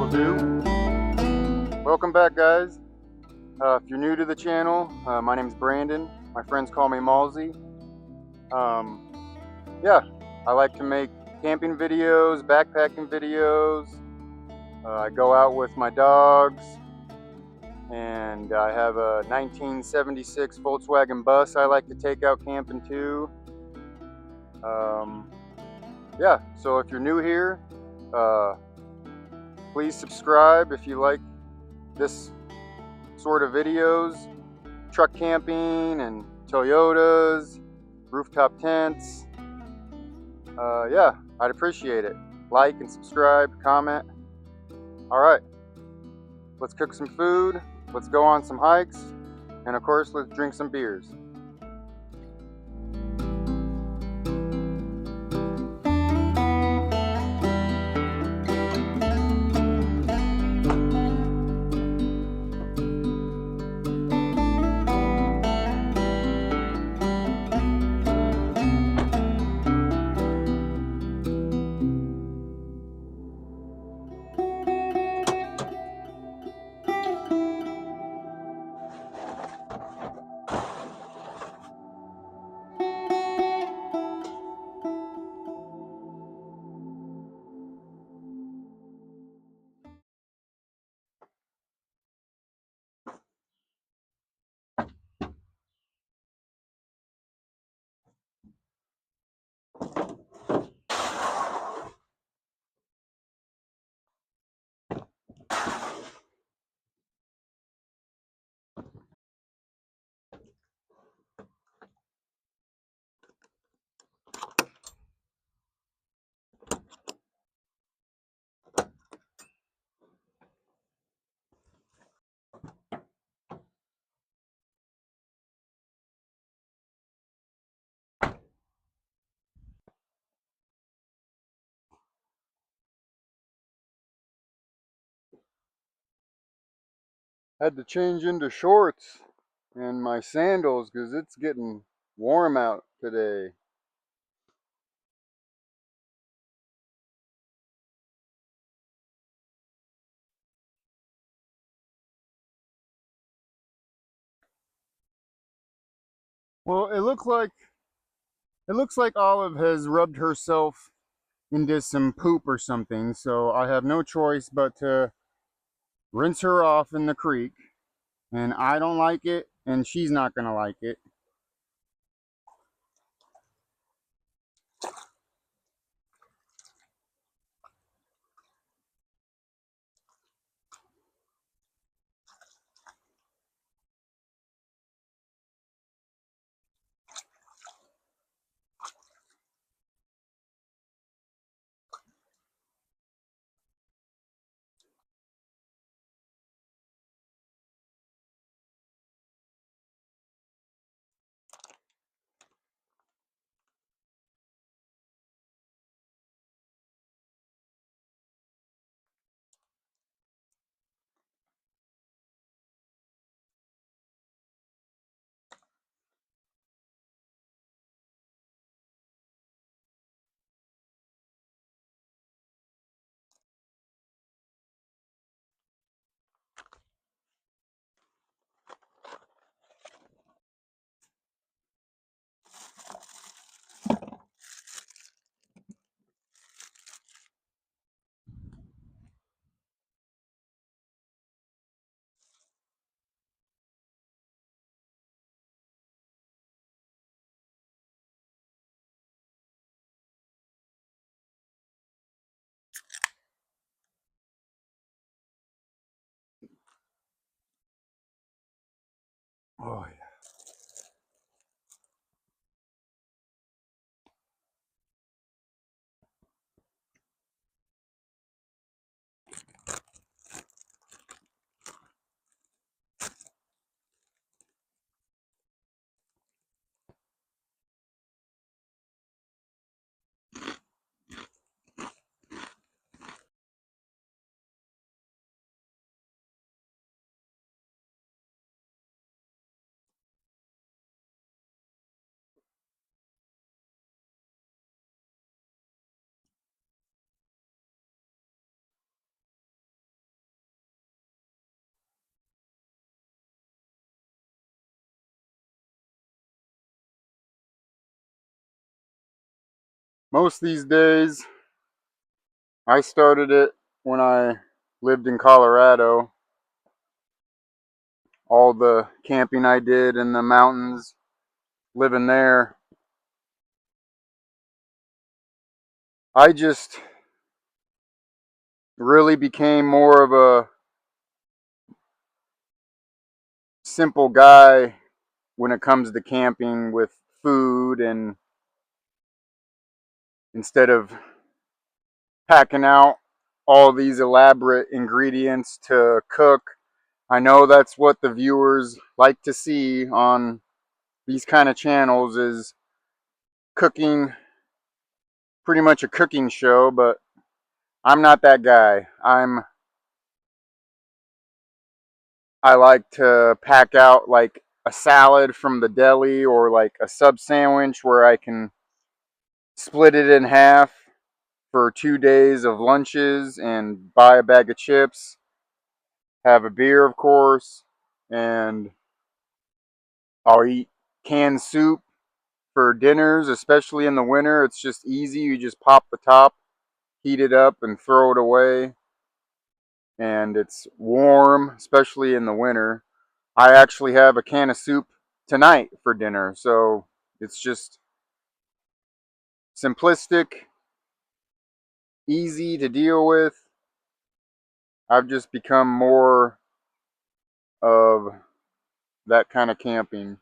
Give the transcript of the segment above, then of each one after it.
will do. Welcome back, guys. If you're new to the channel, my name is Brandon. My friends call me Malsey. Yeah, I like to make camping videos, backpacking videos. I go out with my dogs, and I have a 1976 Volkswagen bus I like to take out camping too. Yeah, so if you're new here, please subscribe if you like this sort of videos, truck camping and Toyotas, rooftop tents. Yeah, I'd appreciate it. Like and subscribe, comment. All right, let's cook some food, let's go on some hikes, and of course, let's drink some beers. Had to change into shorts and my sandals because it's getting warm out today. Well, it looks like Olive has rubbed herself into some poop or something, so I have no choice but to rinse her off in the creek, and I don't like it, and she's not gonna like it. Oh yeah. Most these days, I started it when I lived in Colorado. All the camping I did in the mountains, living there, I just really became more of a simple guy when it comes to camping with food, and instead of packing out all these elaborate ingredients to cook. I know that's what the viewers like to see on these kind of channels, is cooking, pretty much a cooking show, but I'm not that guy. I like to pack out like a salad from the deli, or like a sub sandwich where I can split it in half for 2 days of lunches, and buy a bag of chips, have a beer, of course, and I'll eat canned soup for dinners, especially in the winter. It's just easy. You just pop the top, heat it up, and throw it away. And it's warm, especially in the winter. I actually have a can of soup tonight for dinner. So it's just simplistic, easy to deal with. I've just become more of that kind of camping.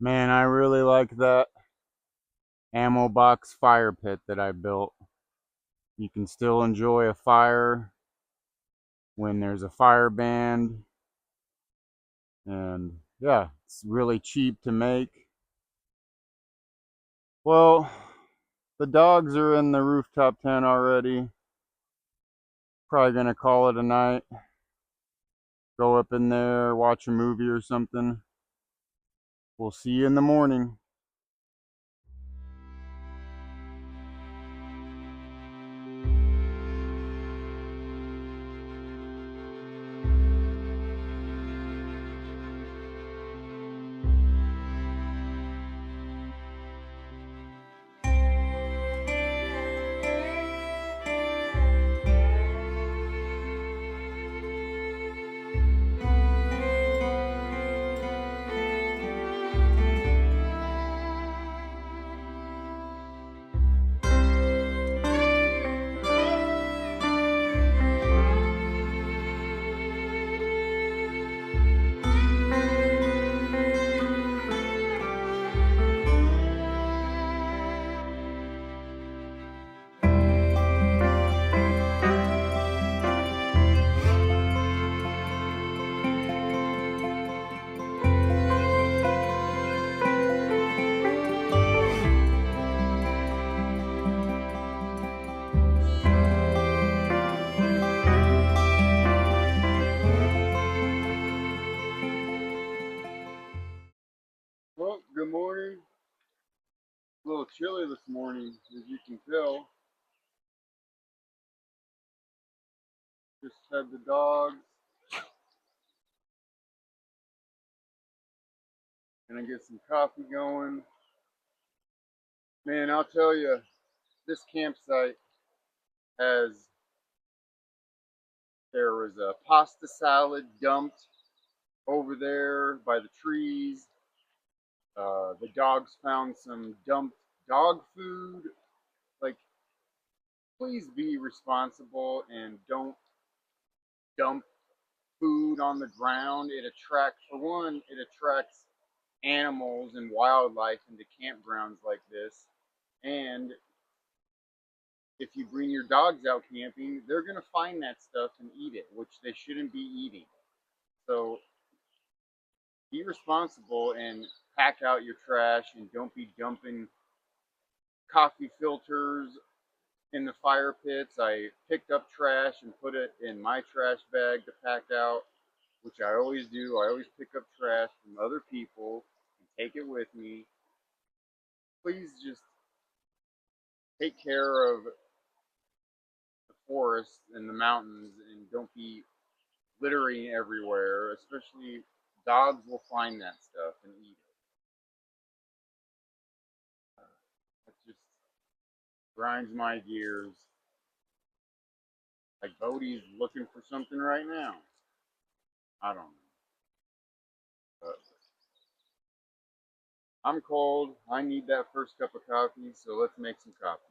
Man, I really like that ammo box fire pit that I built. You can still enjoy a fire when there's a fire band, and yeah, it's really cheap to make. Well, the dogs are in the rooftop tent already. Probably gonna call it a night. Go up in there, watch a movie or something. We'll see you in the morning. Well, good morning. A little chilly this morning, as you can tell. Just had the dogs. Gonna get some coffee going. Man, I'll tell you, this campsite has, there was a pasta salad dumped over there by the trees. The dogs found some dumped dog food. Like, please be responsible and don't dump food on the ground. It attracts, for one, it attracts animals and wildlife into campgrounds like this. And if you bring your dogs out camping, they're going to find that stuff and eat it, which they shouldn't be eating. So be responsible and pack out your trash, and don't be dumping coffee filters in the fire pits. I picked up trash and put it in my trash bag to pack out, which I always do. I always pick up trash from other people and take it with me. Please just take care of the forests and the mountains, and don't be littering everywhere. Especially dogs will find that stuff and eat it. It just grinds my gears. Like Bodie's looking for something right now. I don't know. But I'm cold. I need that first cup of coffee, so let's make some coffee.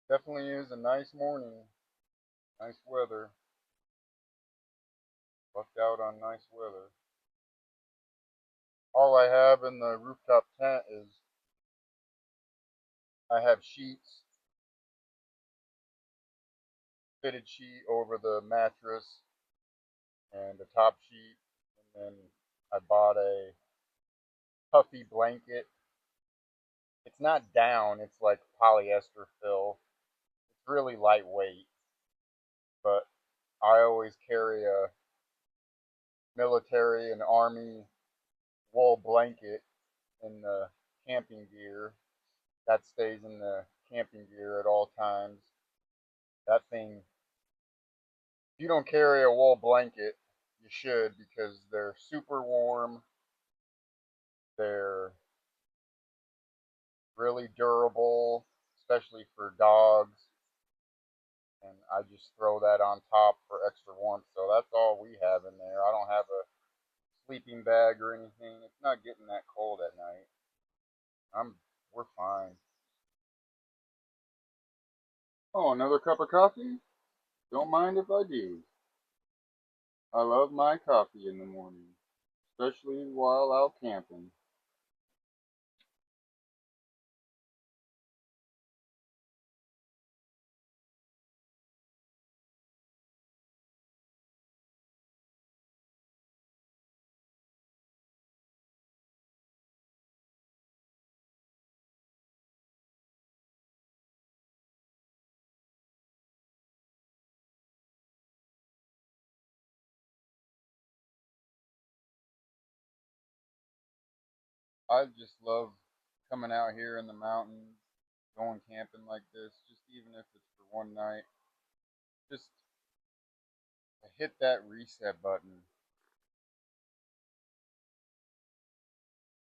Definitely is a nice morning, nice weather. Lucked out on nice weather. All I have in the rooftop tent is I have sheets, fitted sheet over the mattress and a top sheet, and then I bought a puffy blanket. It's not down, it's like polyester fill. It's really lightweight, but I always carry a military and army wool blanket in the camping gear. That stays in the camping gear at all times. That thing, if you don't carry a wool blanket, you should, because they're super warm. They're really durable, especially for dogs. And I just throw that on top for extra warmth. So that's all we have in there. I don't have a sleeping bag or anything. It's not getting that cold at night. We're fine. Oh, another cup of coffee? Don't mind if I do. I love my coffee in the morning, especially while out camping. I just love coming out here in the mountains, going camping like this, just even if it's for one night. Just hit that reset button.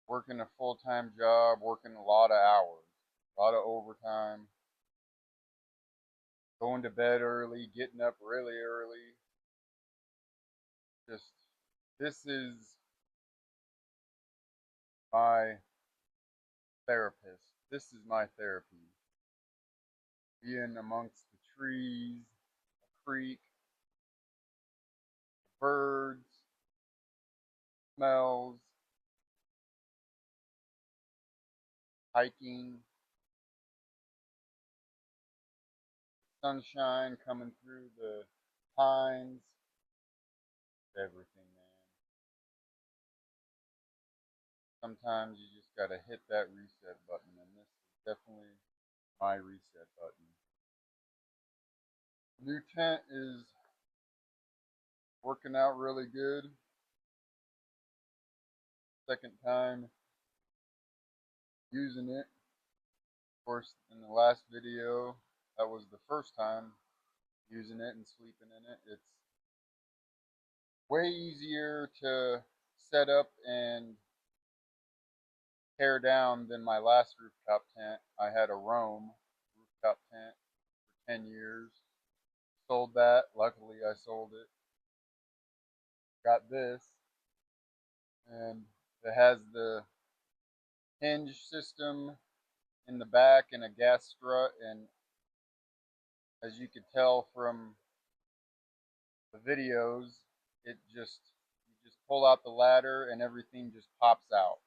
Working a full time job, working a lot of hours, a lot of overtime, going to bed early, getting up really early. Just, this is my therapist. This is my therapy. Being amongst the trees, a creek, birds, smells, hiking, sunshine coming through the pines, everything, man. Sometimes you just gotta hit that reset button, and this is definitely my reset button. New tent is working out really good. Second time using it. Of course, in the last video, that was the first time using it and sleeping in it. It's way easier to set up and tear down than my last rooftop tent. I had a Rome rooftop tent for 10 years. Sold that. Luckily, I sold it. Got this, and it has the hinge system in the back and a gas strut. And as you could tell from the videos, you just pull out the ladder and everything just pops out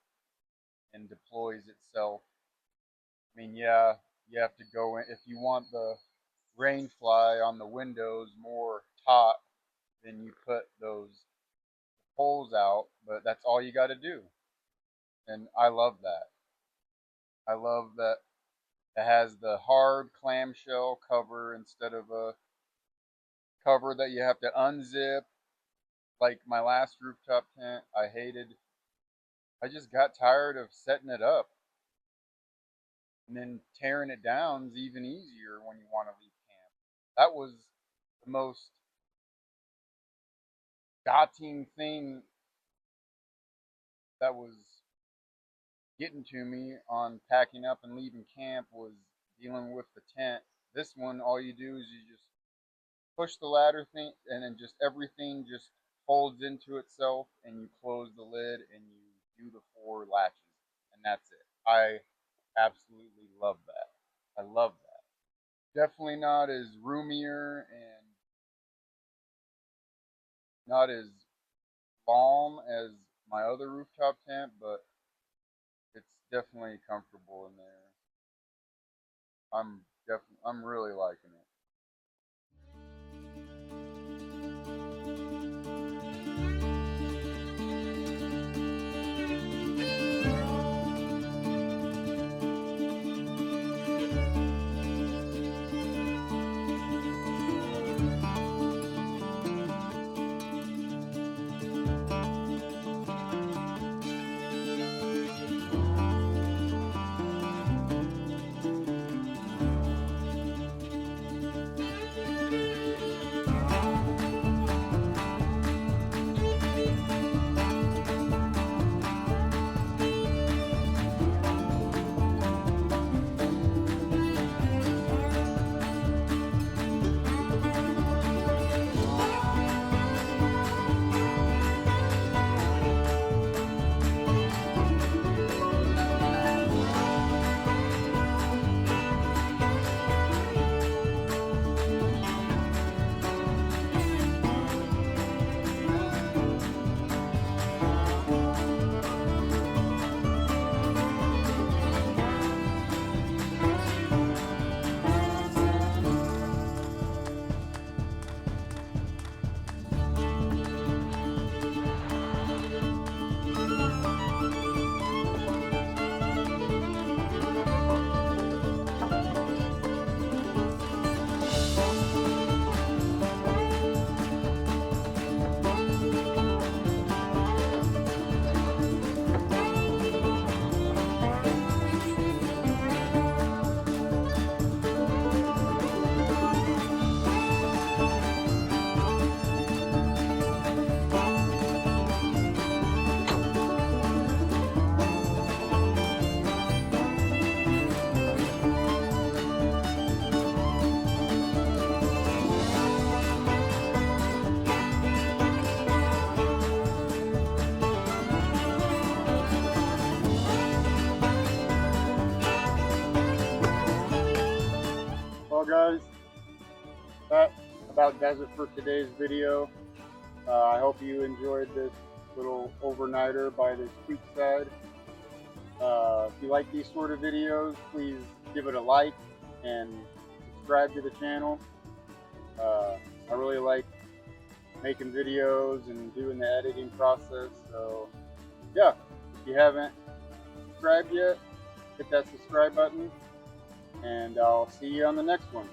and deploys itself. I mean, yeah, you have to go in if you want the rain fly on the windows more taut, then you put those poles out, but that's all you got to do. And I love that. I love that it has the hard clamshell cover instead of a cover that you have to unzip. Like my last rooftop tent, I just got tired of setting it up. And then tearing it down is even easier when you want to leave camp. That was the most daunting thing that was getting to me on packing up and leaving camp was dealing with the tent. This one, all you do is you just push the ladder thing, and then just everything just folds into itself, and you close the lid, and you do the 4 latches, and that's it. I absolutely love that. I love that. Definitely not as roomier and not as balm as my other rooftop tent, but it's definitely comfortable in there. I'm really liking it. Well, guys, that about does it for today's video. I hope you enjoyed this little overnighter by this creekside. If you like these sort of videos, please give it a like and subscribe to the channel. I really like making videos and doing the editing process. So yeah, if you haven't subscribed yet, hit that subscribe button, and I'll see you on the next one.